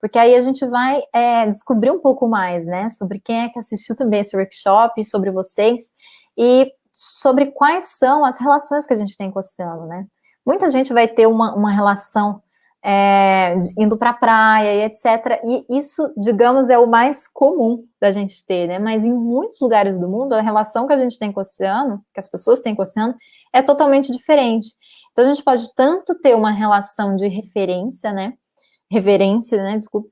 porque aí a gente vai descobrir um pouco mais, né, sobre quem é que assistiu também esse workshop, sobre vocês, e sobre quais são as relações que a gente tem com o oceano, né. Muita gente vai ter uma relação indo para a praia e etc. E isso, digamos, é o mais comum da gente ter, né? Mas em muitos lugares do mundo, a relação que a gente tem com o oceano, que as pessoas têm com o oceano, é totalmente diferente. Então, a gente pode tanto ter uma relação de referência, né? Reverência, né? Desculpe.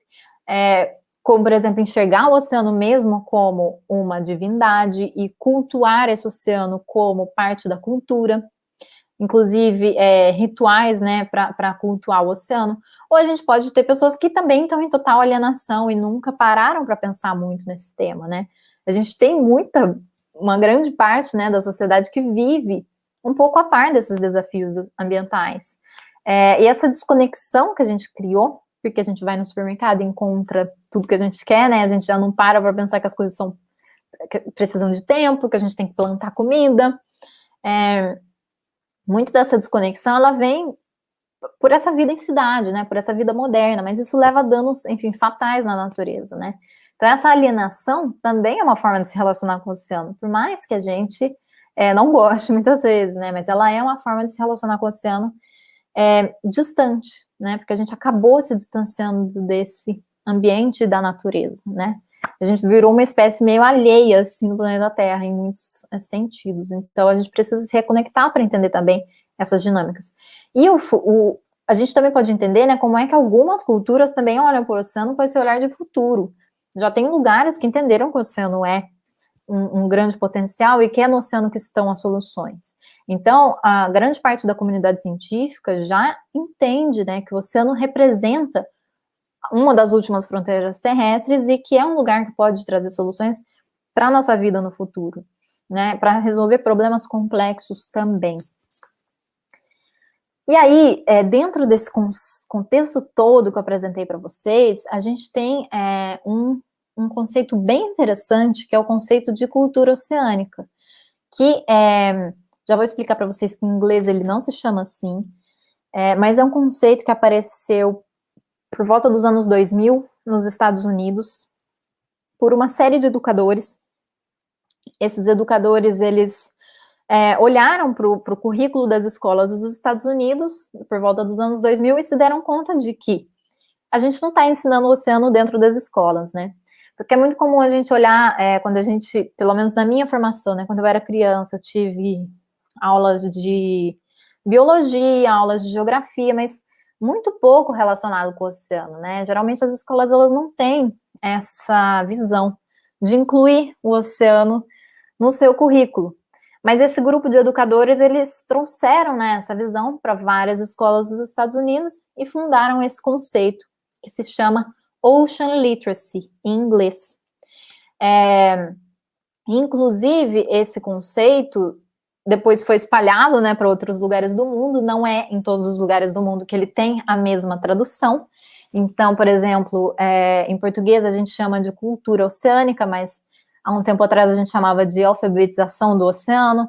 Como, por exemplo, enxergar o oceano mesmo como uma divindade e cultuar esse oceano como parte da cultura, inclusive rituais, né, para cultuar o oceano, ou a gente pode ter pessoas que também estão em total alienação e nunca pararam para pensar muito nesse tema, né? A gente tem uma grande parte, né, da sociedade que vive um pouco a par desses desafios ambientais. E essa desconexão que a gente criou, porque a gente vai no supermercado e encontra tudo que a gente quer, né? A gente já não para pensar que as coisas precisam de tempo, que a gente tem que plantar comida. Muito dessa desconexão, ela vem por essa vida em cidade, né, por essa vida moderna, mas isso leva a danos, enfim, fatais na natureza, né. Então, essa alienação também é uma forma de se relacionar com o oceano, por mais que a gente não goste muitas vezes, né, mas ela é uma forma de se relacionar com o oceano distante, né, porque a gente acabou se distanciando desse ambiente da natureza, né. A gente virou uma espécie meio alheia, assim, no planeta Terra, em muitos sentidos. Então, a gente precisa se reconectar para entender também essas dinâmicas. E a gente também pode entender, né, como é que algumas culturas também olham para o oceano com esse olhar de futuro. Já tem lugares que entenderam que o oceano é um grande potencial e que é no oceano que estão as soluções. Então, a grande parte da comunidade científica já entende, né, que o oceano representa uma das últimas fronteiras terrestres e que é um lugar que pode trazer soluções para a nossa vida no futuro, né, para resolver problemas complexos também. E aí, dentro desse contexto todo que eu apresentei para vocês, a gente tem um conceito bem interessante, que é o conceito de cultura oceânica, que já vou explicar para vocês que em inglês ele não se chama assim, mas é um conceito que apareceu por volta dos anos 2000, nos Estados Unidos, por uma série de educadores. Esses educadores, eles olharam para o currículo das escolas dos Estados Unidos, por volta dos anos 2000, e se deram conta de que a gente não está ensinando o oceano dentro das escolas, né? Porque é muito comum a gente olhar, quando a gente, pelo menos na minha formação, né, quando eu era criança, eu tive aulas de biologia, aulas de geografia, mas muito pouco relacionado com o oceano, né? Geralmente as escolas, elas não têm essa visão de incluir o oceano no seu currículo. Mas esse grupo de educadores, eles trouxeram, né, essa visão para várias escolas dos Estados Unidos e fundaram esse conceito, que se chama Ocean Literacy, em inglês. Inclusive, esse conceito depois foi espalhado, né, para outros lugares do mundo, não é em todos os lugares do mundo que ele tem a mesma tradução. Então, por exemplo, em português a gente chama de cultura oceânica, mas há um tempo atrás a gente chamava de alfabetização do oceano.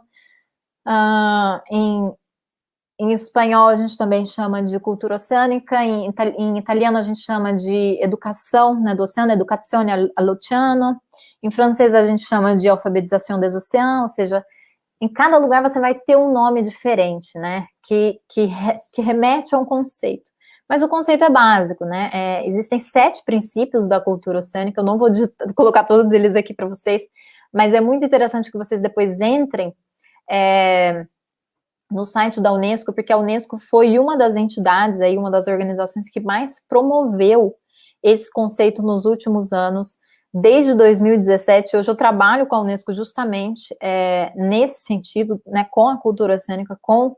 Em espanhol a gente também chama de cultura oceânica, em italiano a gente chama de educação, né, do oceano, educazione all'oceano. Em francês a gente chama de alfabetização des océans, ou seja, em cada lugar você vai ter um nome diferente, né, que remete a um conceito. Mas o conceito é básico, né, existem 7 princípios da cultura oceânica, eu não vou colocar todos eles aqui para vocês, mas é muito interessante que vocês depois entrem no site da Unesco, porque a Unesco foi uma das entidades, aí, uma das organizações que mais promoveu esse conceito nos últimos anos, desde 2017. Hoje eu trabalho com a Unesco justamente nesse sentido, né, com a cultura oceânica, com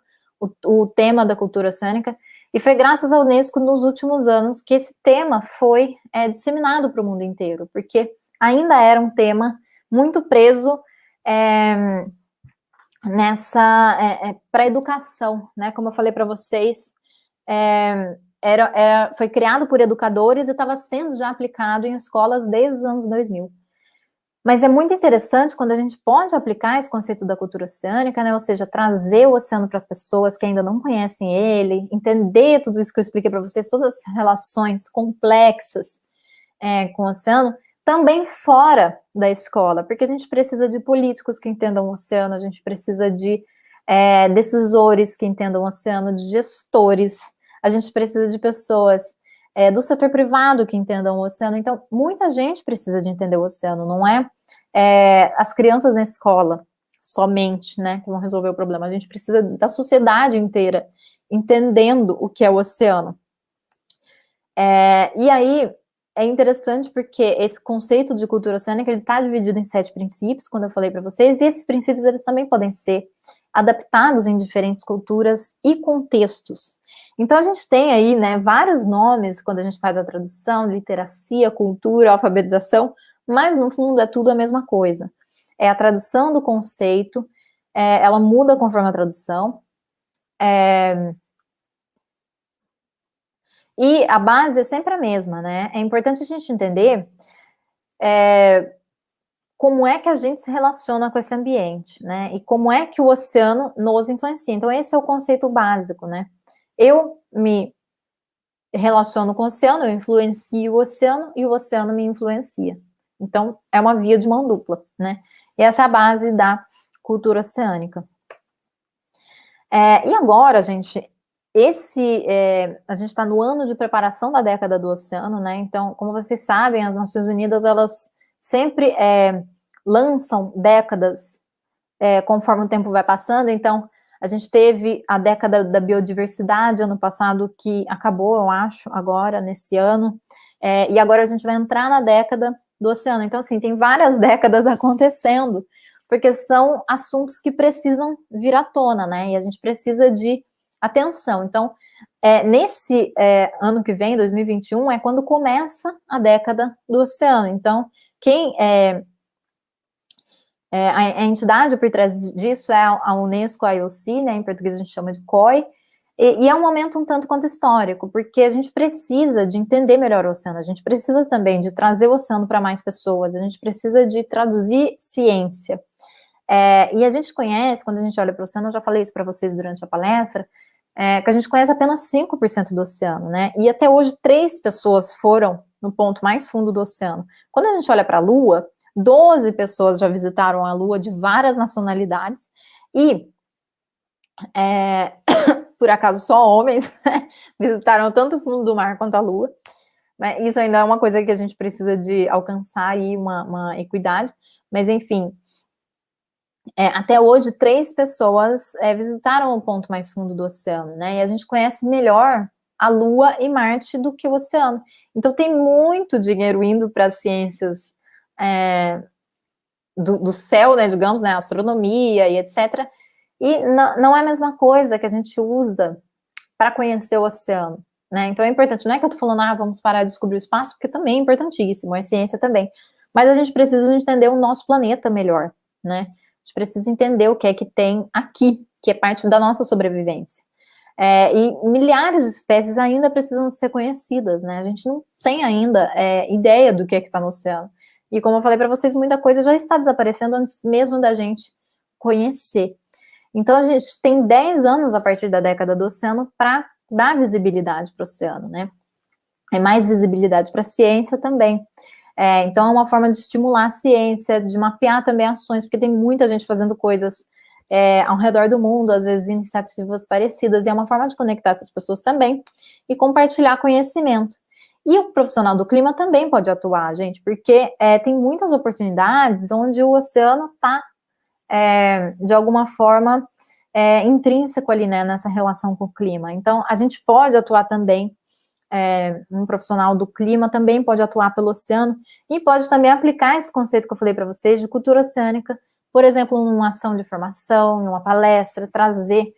o tema da cultura oceânica, e foi graças à Unesco nos últimos anos que esse tema foi disseminado para o mundo inteiro, porque ainda era um tema muito preso para a educação, né? Como eu falei para vocês, foi criado por educadores e estava sendo já aplicado em escolas desde os anos 2000. Mas é muito interessante quando a gente pode aplicar esse conceito da cultura oceânica, né? Ou seja, trazer o oceano para as pessoas que ainda não conhecem ele, entender tudo isso que eu expliquei para vocês, todas as relações complexas com o oceano, também fora da escola, porque a gente precisa de políticos que entendam o oceano, a gente precisa de decisores que entendam o oceano, de gestores, a gente precisa de pessoas do setor privado que entendam o oceano. Então, muita gente precisa de entender o oceano, não é as crianças na escola somente, né, que vão resolver o problema. A gente precisa da sociedade inteira entendendo o que é o oceano. E aí, é interessante porque esse conceito de cultura oceânica, ele está dividido em 7 princípios, quando eu falei para vocês, e esses princípios, eles também podem ser adaptados em diferentes culturas e contextos. Então, a gente tem aí, né, vários nomes, quando a gente faz a tradução, literacia, cultura, alfabetização, mas, no fundo, é tudo a mesma coisa. É a tradução do conceito, ela muda conforme a tradução, e a base é sempre a mesma, né? É importante a gente entender como é que a gente se relaciona com esse ambiente, né? E como é que o oceano nos influencia. Então, esse é o conceito básico, né? Eu me relaciono com o oceano, eu influencio o oceano e o oceano me influencia. Então, é uma via de mão dupla, né? E essa é a base da cultura oceânica. E agora, gente, a gente está no ano de preparação da década do oceano, né? Então, como vocês sabem, as Nações Unidas, elas sempre lançam décadas conforme o tempo vai passando. Então, a gente teve a década da biodiversidade ano passado, que acabou, eu acho, agora, nesse ano, e agora a gente vai entrar na década do oceano. Então, assim, tem várias décadas acontecendo, porque são assuntos que precisam vir à tona, né? E a gente precisa de atenção. Então, nesse ano que vem, 2021, é quando começa a década do oceano. Então, a entidade por trás disso é a Unesco, a IOC, né, em português a gente chama de COI, e é um momento um tanto quanto histórico, porque a gente precisa de entender melhor o oceano, a gente precisa também de trazer o oceano para mais pessoas, a gente precisa de traduzir ciência. E a gente conhece, quando a gente olha para o oceano, eu já falei isso para vocês durante a palestra, que a gente conhece apenas 5% do oceano, né? E até hoje 3 pessoas foram no ponto mais fundo do oceano. Quando a gente olha para a Lua, 12 pessoas já visitaram a Lua de várias nacionalidades e, por acaso, só homens, né, visitaram tanto o fundo do mar quanto a Lua. Mas isso ainda é uma coisa que a gente precisa de alcançar aí uma equidade, mas enfim, até hoje 3 pessoas visitaram o ponto mais fundo do oceano, né? E a gente conhece melhor a Lua e Marte do que o oceano. Então tem muito dinheiro indo para as ciências do céu, né, digamos, né, astronomia e etc. E não é a mesma coisa que a gente usa para conhecer o oceano, né? Então é importante, não é que eu tô falando, vamos parar de descobrir o espaço, porque também é importantíssimo, é ciência também. Mas a gente precisa entender o nosso planeta melhor, né? A gente precisa entender o que é que tem aqui, que é parte da nossa sobrevivência. E milhares de espécies ainda precisam ser conhecidas, né? A gente não tem ainda ideia do que é que está no oceano. E como eu falei para vocês, muita coisa já está desaparecendo antes mesmo da gente conhecer. Então, a gente tem 10 anos a partir da década do oceano para dar visibilidade para o oceano, né? É mais visibilidade para a ciência também. Então, é uma forma de estimular a ciência, de mapear também ações, porque tem muita gente fazendo coisas ao redor do mundo, às vezes iniciativas parecidas, e é uma forma de conectar essas pessoas também e compartilhar conhecimento. E o profissional do clima também pode atuar, gente, porque tem muitas oportunidades onde o oceano está de alguma forma intrínseco ali, né, nessa relação com o clima. Então, a gente pode atuar também, um profissional do clima também pode atuar pelo oceano e pode também aplicar esse conceito que eu falei para vocês de cultura oceânica, por exemplo, numa ação de formação, numa palestra, trazer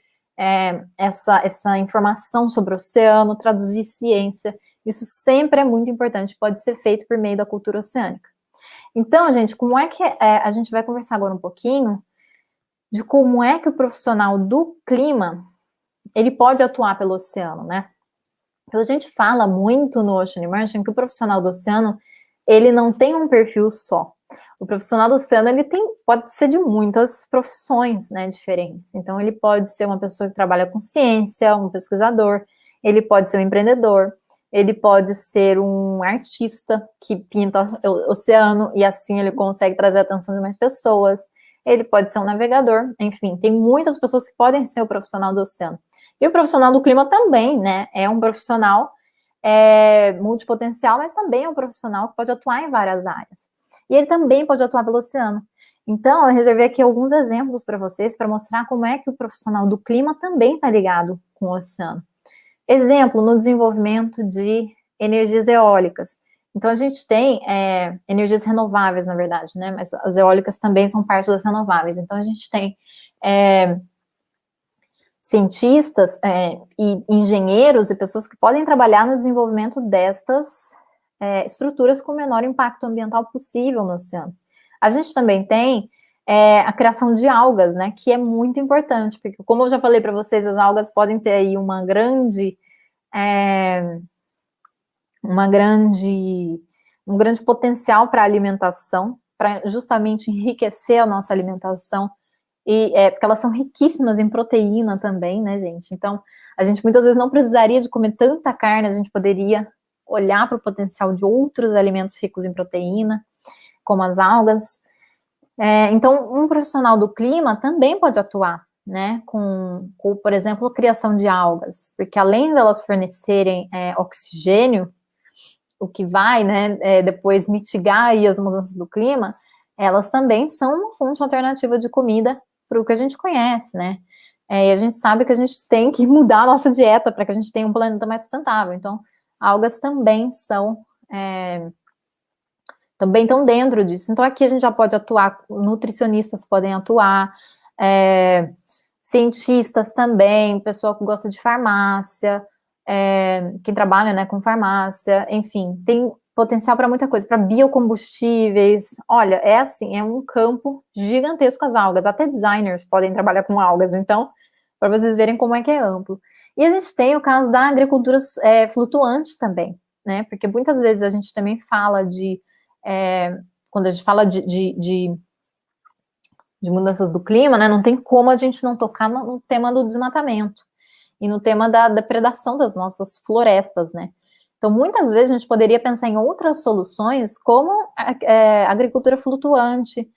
essa informação sobre o oceano, traduzir ciência. Isso sempre é muito importante, pode ser feito por meio da cultura oceânica. Então, gente, como é que a gente vai conversar agora um pouquinho de como é que o profissional do clima ele pode atuar pelo oceano, né? Então, a gente fala muito no Ocean Immersion que o profissional do oceano ele não tem um perfil só. O profissional do oceano ele pode ser de muitas profissões, né, diferentes. Então, ele pode ser uma pessoa que trabalha com ciência, um pesquisador, ele pode ser um empreendedor, ele pode ser um artista que pinta o oceano e assim ele consegue trazer a atenção de mais pessoas. Ele pode ser um navegador, enfim, tem muitas pessoas que podem ser o profissional do oceano. E o profissional do clima também, né, é um profissional multipotencial, mas também é um profissional que pode atuar em várias áreas. E ele também pode atuar pelo oceano. Então, eu reservei aqui alguns exemplos para vocês, para mostrar como é que o profissional do clima também está ligado com o oceano. Exemplo, no desenvolvimento de energias eólicas. Então, a gente tem energias renováveis, na verdade, né? Mas as eólicas também são parte das renováveis. Então, a gente tem cientistas e engenheiros e pessoas que podem trabalhar no desenvolvimento destas estruturas com o menor impacto ambiental possível no oceano. A gente também tem a criação de algas, né, que é muito importante, porque como eu já falei para vocês, as algas podem ter aí um grande potencial para alimentação, para justamente enriquecer a nossa alimentação, porque elas são riquíssimas em proteína também, né, gente? Então, a gente muitas vezes não precisaria de comer tanta carne, a gente poderia olhar para o potencial de outros alimentos ricos em proteína, como as algas. Então, um profissional do clima também pode atuar, né, com, por exemplo, criação de algas, porque além delas fornecerem oxigênio, o que vai, né, depois mitigar aí as mudanças do clima, elas também são uma fonte alternativa de comida para o que a gente conhece, né? E a gente sabe que a gente tem que mudar a nossa dieta para que a gente tenha um planeta mais sustentável. Então, algas também também estão dentro disso. Então, aqui a gente já pode atuar, nutricionistas podem atuar, cientistas também, pessoa que gosta de farmácia, quem trabalha, né, com farmácia, enfim, tem potencial para muita coisa, para biocombustíveis. Olha, assim, é um campo gigantesco as algas, até designers podem trabalhar com algas, então, para vocês verem como é que é amplo. E a gente tem o caso da agricultura flutuante também, né, porque muitas vezes a gente também fala quando a gente fala de mudanças do clima, né, não tem como a gente não tocar no tema do desmatamento e no tema da depredação das nossas florestas, né. Então, muitas vezes a gente poderia pensar em outras soluções, como agricultura flutuante,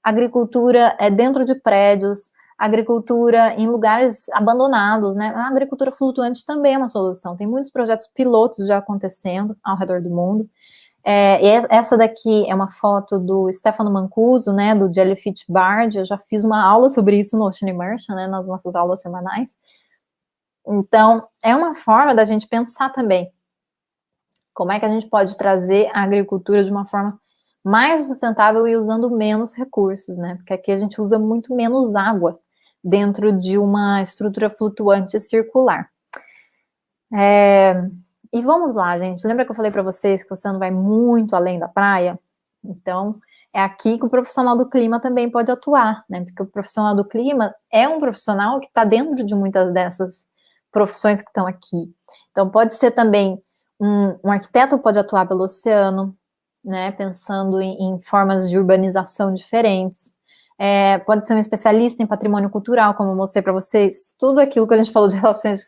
agricultura dentro de prédios, agricultura em lugares abandonados, né? A agricultura flutuante também é uma solução. Tem muitos projetos pilotos já acontecendo ao redor do mundo. Essa daqui é uma foto do Stefano Mancuso, né, do Jellyfish Bard. Eu já fiz uma aula sobre isso no Ocean Immersion, né, nas nossas aulas semanais. Então, é uma forma da gente pensar também como é que a gente pode trazer a agricultura de uma forma mais sustentável e usando menos recursos, né? Porque aqui a gente usa muito menos água dentro de uma estrutura flutuante circular. E vamos lá, gente. Lembra que eu falei para vocês que o oceano vai muito além da praia? Então, é aqui que o profissional do clima também pode atuar, né? Porque o profissional do clima é um profissional que está dentro de muitas dessas profissões que estão aqui. Então, pode ser também um arquiteto pode atuar pelo oceano, né? Pensando em formas de urbanização diferentes. Pode ser um especialista em patrimônio cultural, como eu mostrei para vocês. Tudo aquilo que a gente falou de relações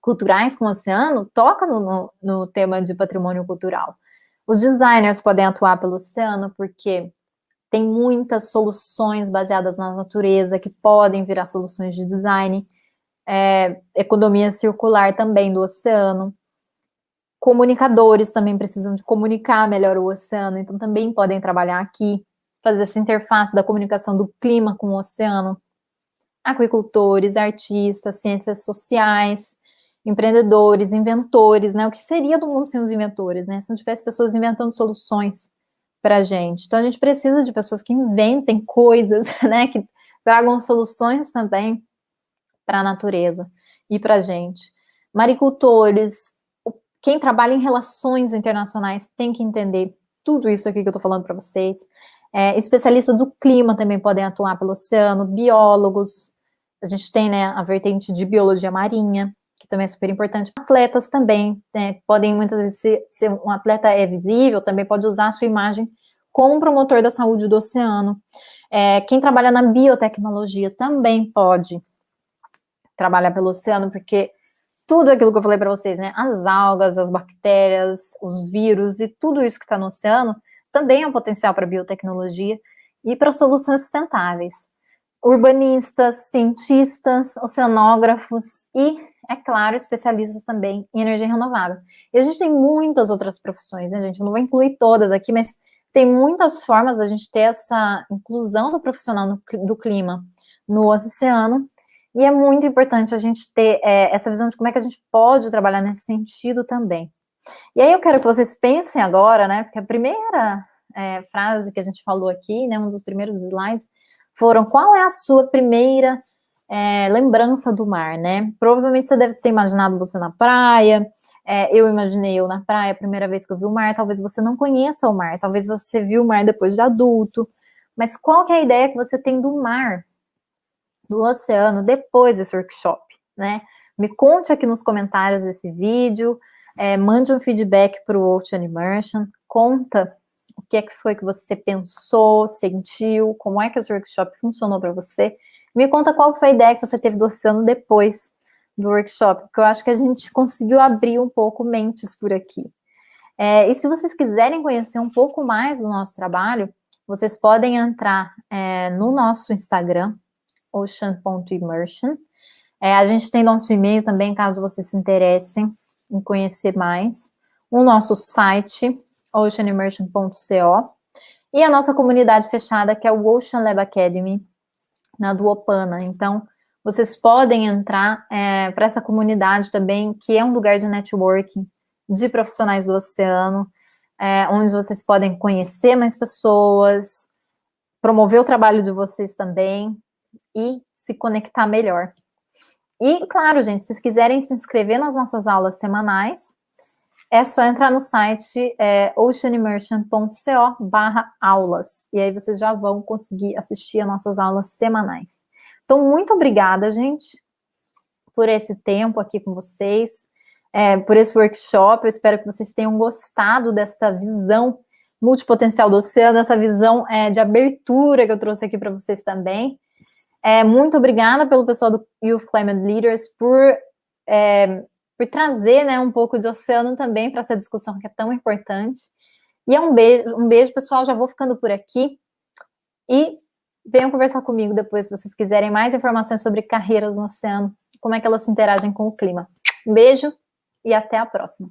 culturais com o oceano toca no tema de patrimônio cultural. Os designers podem atuar pelo oceano porque tem muitas soluções baseadas na natureza que podem virar soluções de design. Economia circular também do oceano. Comunicadores também precisam de comunicar melhor o oceano, então também podem trabalhar aqui, fazer essa interface da comunicação do clima com o oceano. Aquicultores, artistas, ciências sociais, empreendedores, inventores, né? O que seria do mundo sem os inventores, né? Se não tivesse pessoas inventando soluções para a gente. Então, a gente precisa de pessoas que inventem coisas, né? Que tragam soluções também para a natureza e para a gente. Maricultores, quem trabalha em relações internacionais tem que entender tudo isso aqui que eu estou falando para vocês. Especialistas do clima também podem atuar pelo oceano, biólogos, a gente tem, né, a vertente de biologia marinha, que também é super importante. Atletas também, né, podem muitas vezes ser um atleta visível, também pode usar a sua imagem como promotor da saúde do oceano. Quem trabalha na biotecnologia também pode trabalhar pelo oceano, porque tudo aquilo que eu falei para vocês, né, as algas, as bactérias, os vírus e tudo isso que está no oceano também é um potencial para biotecnologia e para soluções sustentáveis. Urbanistas, cientistas, oceanógrafos e, é claro, especialistas também em energia renovável. E a gente tem muitas outras profissões, né, gente? Eu não vou incluir todas aqui, mas tem muitas formas da gente ter essa inclusão do profissional do clima no oceano. E é muito importante a gente ter essa visão de como é que a gente pode trabalhar nesse sentido também. E aí eu quero que vocês pensem agora, né, porque a primeira frase que a gente falou aqui, né, um dos primeiros slides, foram qual é a sua primeira lembrança do mar, né? Provavelmente você deve ter imaginado você na praia, eu imaginei eu na praia, a primeira vez que eu vi o mar, talvez você não conheça o mar, talvez você viu o mar depois de adulto, mas qual que é a ideia que você tem do mar, do oceano, depois desse workshop, né? Me conte aqui nos comentários desse vídeo, mande um feedback para o Ocean Immersion, conta o que é que foi que você pensou, sentiu, como é que esse workshop funcionou para você. Me conta qual foi a ideia que você teve do oceano depois do workshop, porque eu acho que a gente conseguiu abrir um pouco mentes por aqui. E se vocês quiserem conhecer um pouco mais do nosso trabalho, vocês podem entrar no nosso Instagram, ocean.immersion. A gente tem nosso e-mail também, caso vocês se interessem em conhecer mais. O nosso site, oceanimmersion.co. E a nossa comunidade fechada, que é o Ocean Lab Academy, na Duopana. Então, vocês podem entrar para essa comunidade também, que é um lugar de networking de profissionais do oceano, onde vocês podem conhecer mais pessoas, promover o trabalho de vocês também e se conectar melhor. E, claro, gente, se vocês quiserem se inscrever nas nossas aulas semanais, é só entrar no site oceanimmersion.co/aulas, e aí vocês já vão conseguir assistir as nossas aulas semanais. Então, muito obrigada, gente, por esse tempo aqui com vocês, por esse workshop. Eu espero que vocês tenham gostado desta visão multipotencial do oceano, essa visão de abertura que eu trouxe aqui para vocês também. Muito obrigada pelo pessoal do Youth Climate Leaders por trazer, né, um pouco de oceano também para essa discussão que é tão importante. E um beijo, pessoal. Já vou ficando por aqui. E Venham conversar comigo depois, se vocês quiserem mais informações sobre carreiras no oceano, como é que elas se interagem com o clima. Um beijo e até a próxima.